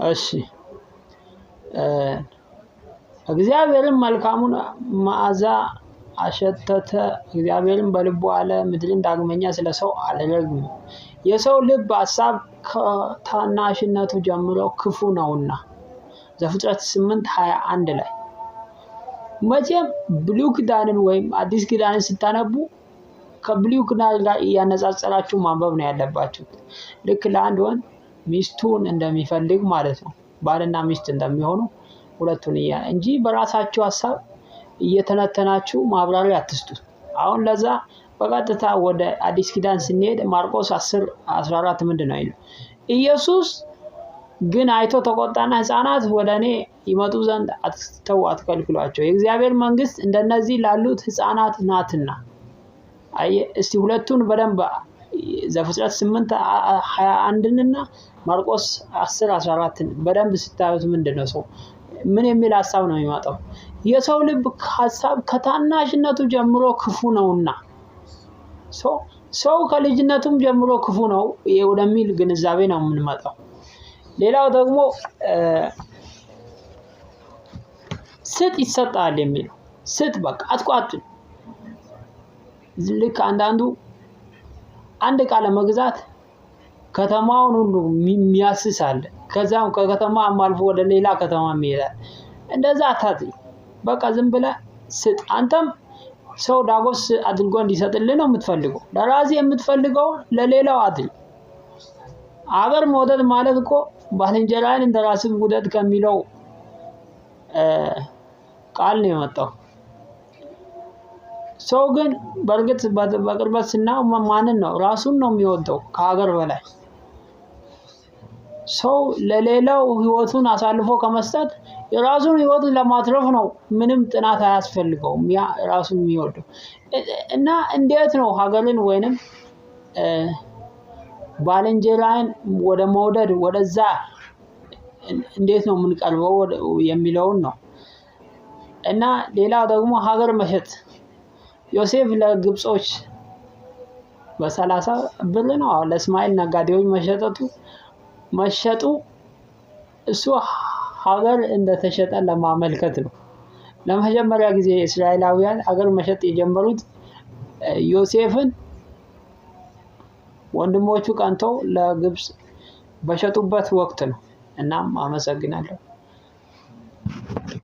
እሺ እግዚአብሔርም መልካሙን መዓዛ አሸተተ። እግዚአብሔርም በልቡ አለ፣ ምድርን ዳግመኛ ስለ ሰው አልረግምም፣ የሰው ልብ ሐሳብ ከታናሽነቱ ጀምሮ ክፉ ነውና። ዘፍጥረት 8:21 ላይ መቼም ብሉይ ኪዳንን ወይም አዲስ ኪዳንን ስታነቡ ከብሉይ ኪዳን ጋር እያነጻጸራችሁ ማንበብ ነው ያለባችሁ። ልክ ለአንድ ወንድ ሚስቱን እንደሚፈልግ ማለት ነው፣ ባልና ሚስት እንደሚሆኑ ሁለቱን እንጂ በራሳችሁ ሐሳብ እየተነተናችሁ ማብራሪያ አትስጡ። አሁን ለዛ በቀጥታ ወደ አዲስ ኪዳን ስንሄድ ማርቆስ 10:14 ምንድነው ይለው? ኢየሱስ ግን አይቶ ተቆጣና ሕፃናት ወደ እኔ ይመጡ ዘንድ አትከልክሏቸው፣ የእግዚአብሔር መንግስት እንደነዚህ ላሉት ሕፃናት ናትና። እስቲ ሁለቱን በደንብ ዘፍጥረት 8:21 እና ማርቆስ 10:14 በደንብ ስታዩት ምንድነው ሰው ምን የሚል ሐሳብ ነው የሚመጣው? የሰው ልብ ሐሳብ ከታናሽነቱ ጀምሮ ክፉ ነውና። ሰው ከልጅነቱም ጀምሮ ክፉ ነው ወደሚል ግንዛቤ ነው የምንመጣው። ሌላው ደግሞ ስጥ ይሰጣል የሚለው ስጥ፣ በቃ አትቋጥር። ልክ አንዳንዱ አንድ ዕቃ ለመግዛት ከተማውን ሁሉ የሚያስሳል፣ ከዛም ከከተማ አልፎ ወደ ሌላ ከተማ ይሄዳል። እንደዛ አታድርግ፣ በቃ ዝም ብለህ ስጥ። አንተም ሰው ዳጎስ አድርጎ እንዲሰጥልህ ነው የምትፈልገው፣ ለራስህ የምትፈልገው ለሌላው አድርግ። አገር መውደድ ማለት እኮ ባልንጀራህን እንደራስህ ውደድ ከሚለው ቃል ነው የመጣው። ሰው ግን በእርግጥ በቅርበት ስናየው ማንን ነው? ራሱን ነው የሚወደው ከሀገር በላይ። ሰው ለሌላው ህይወቱን አሳልፎ ከመስጠት የራሱን ህይወት ለማትረፍ ነው፣ ምንም ጥናት አያስፈልገውም ያ ራሱን የሚወደው። እና እንዴት ነው ሀገርን ወይንም ባልንጀራን ወደ መውደድ ወደዛ እንዴት ነው የምንቀርበው የሚለውን ነው። እና ሌላው ደግሞ ሀገር መሸጥ፣ ዮሴፍ ለግብጾች በ30 ብር ነው ለእስማኤል ነጋዴዎች መሸጡ እሱ ሀገር እንደተሸጠ ለማመልከት ነው። ለመጀመሪያ ጊዜ እስራኤላውያን ሀገር መሸጥ የጀመሩት ዮሴፍን ወንድሞቹ ቀንተው ለግብጽ በሸጡበት ወቅት ነው። እናም አመሰግናለሁ።